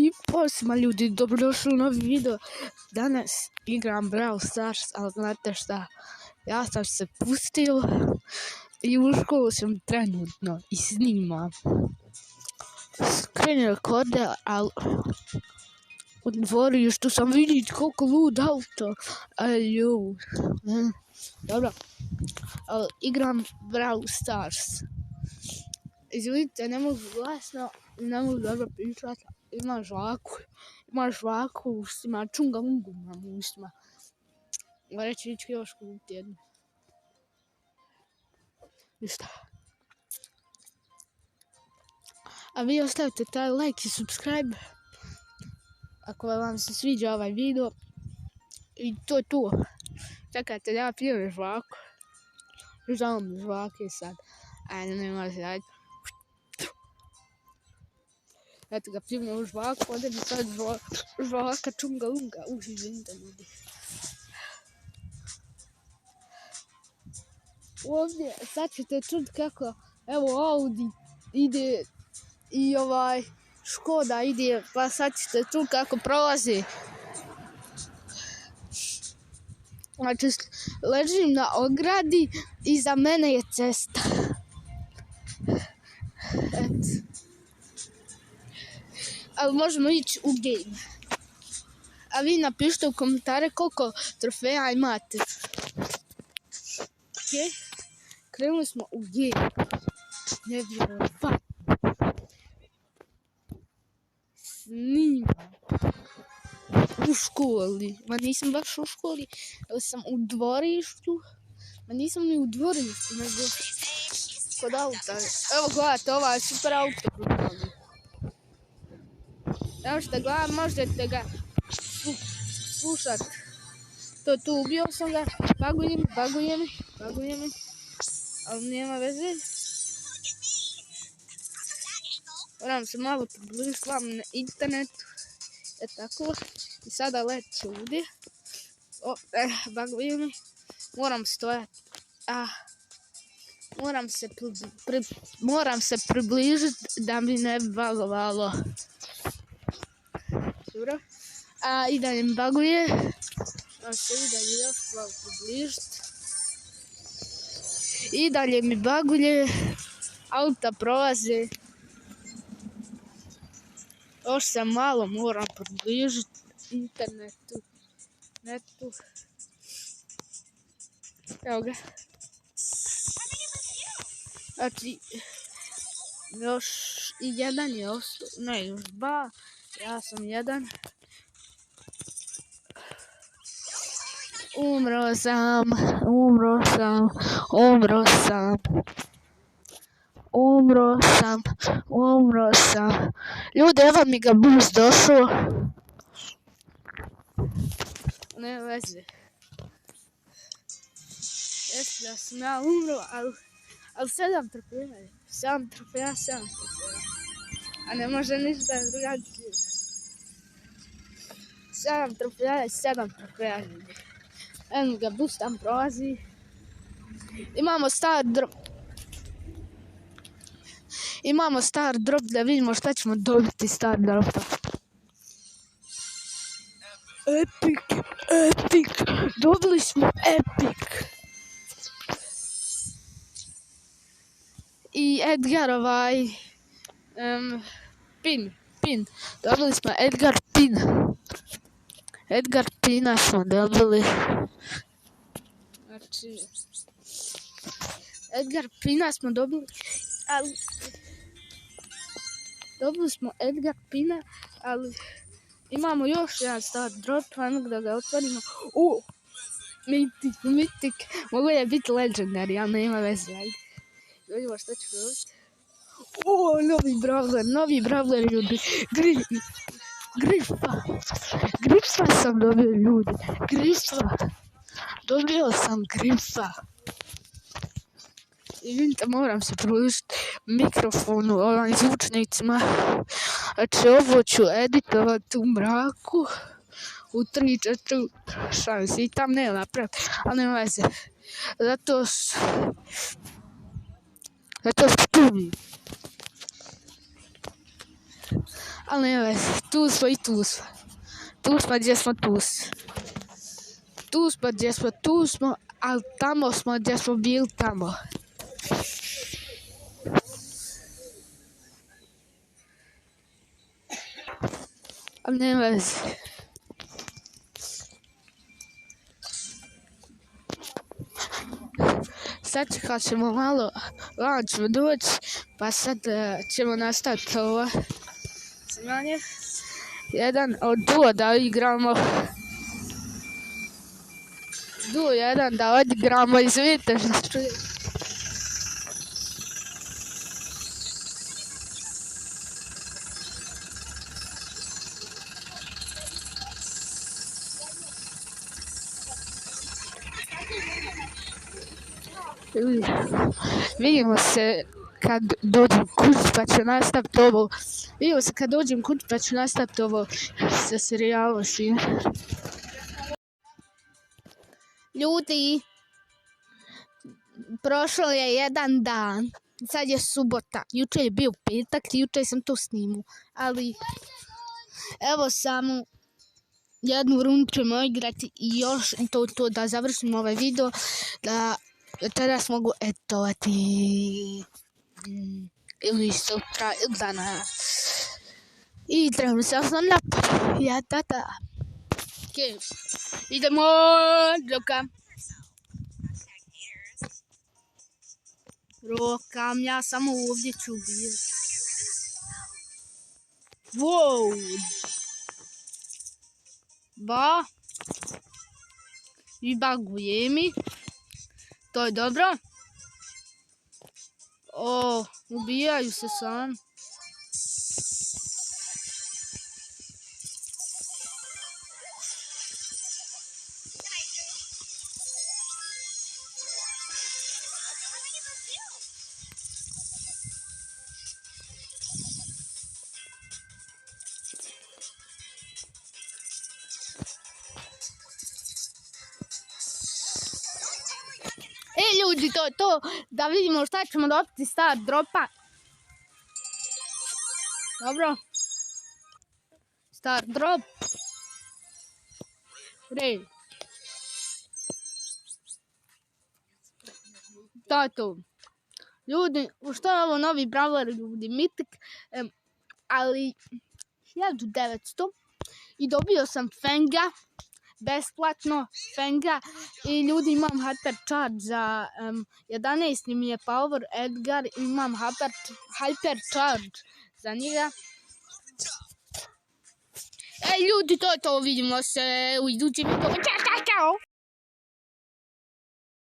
I posma ljudi, dobrodošli u novi video. Danas igram Brawl Stars, ali znate šta, ja sam se pustio i u školu sam trenutno i snimam. Screen recorder, ali u dvorištu sam vidjeti koliko lud auto. Dobro, ali igram Brawl Stars. Izvinite, ne mogu glasno, ne mogu dobro pričati. Ima žvaku u ustima, čunga mungu imam u ustima. Morat ću ići još kupiti jednu. Ništa. A vi ostavite taj like i subscribe ako vam se sviđa ovaj video. I to je to. Čekajte da ja pijem žvaku. Žao mi žvake sad. Ajde, nema se, ajde. Eto ga, pijem u žvaku, ovdje mi sad žvaka čunga lunga. Izvinite ljudi. Ovdje, sad ćete čuti kako, evo Audi ide i Škoda ide, pa sad ćete čuti kako prolazi. Znači, ležim na ogradi, iza mene je cesta. Eto. Ali možemo ići u game. A vi napišite u komentare koliko trofeja imate. Ok, krenuli smo u game. Nevjerovatno. Snimam. U školi. Ma nisam baš u školi, ali sam u dvorištu. Ma nisam ni u dvorištu, nego kod auta. Evo gledajte, ovaj super auto. Evo što gledam, možete ga slušat. To tu ubio sam ga, baguje mi, ali nema veze. Moram se malo približiti vam na internetu. Tako. I sada leću ovdje. Baguje mi. Moram stojati. Moram se približiti da mi ne bi bagovalo. Dobro. I dalje mi baguje. I dalje mi baguje. Auta prolaze. Još se malo moram približiti internetu. Evo ga. Znači, još i jedan je ostao. Ne, još dva. Ja sam jedan. Umro sam. Ljudi, evo mi ga bus došao. Ne veze. Jesi da sam ja umro, ali 7 trofeja. A ne može ništa drugačije. 7 trofeja ljudi. Evo ga bus tam prolazi. Imamo star drop da vidimo šta ćemo dobiti star dropa. Epic. Dobili smo epic. I Edgar pin. Dobili smo Edgar pin. Edgar pina smo dobili. Znači, Edgar pina smo dobili, ali dobili smo Edgar pina, ali imamo još jedan star drop, ajmo da ga otvorimo. Mythic, mogu je biti legendary, ali nema veze, ajde. Vidimo što ću dobiti. Novi brawler ljudi, Grifa sam dobio ljudi, dobio sam Grifa. I vidite, moram se približiti mikrofonu, ovim zvučnicima. Znači, ovo ću editovati u mraku, u 3-4 šansi. I tam nema napraviti, ali nema veze. Zato tu. Ali ne vezi, tu smo i tu smo. Tu smo gdje smo tu smo. Tu smo gdje smo tu smo, ali tamo smo gdje smo bili tamo. Ali ne vezi. Sad kad ćemo malo, vam ćemo doći, pa sad ćemo nastaviti ovo snimanje. Jedan od duo da igramo. Duo jedan da odigramo, izvidite što čuje. Vidimo se kad dođem kući pa ću nastaviti ovo. Vidimo se kad dođem kući pa ću nastaviti ovo sa serijalom svim. Ljudi, prošlo je jedan dan. Sad je subota. Jučer je bio petak, jučer sam to snimao. Ali evo samo jednu rundu ćemo igrati i još to da završimo ovaj video. Da teraz mogu etovati ili sutra ili danas. I trebam se osnovno napad. Ja tata. Ok, idemo Rokam, ja samo ovdje ću biti. Wow. Ba. I baguje mi. To je dobro. O, ubijaju se sam. Ljudi, to je to, da vidimo šta ćemo dobiti start dropa. Dobro. Start drop. Rej. To je to. Ljudi, što je ovo novi brawler, ljudi, Mythic, ali 1900 i dobio sam Fenga. Besplatno Fenga i ljudi imam Hyper Charge za 11 mi je Power Edgar, imam Hyper Charge za njega. Ljudi, to je to, vidimo se u idućem videu. Ćao!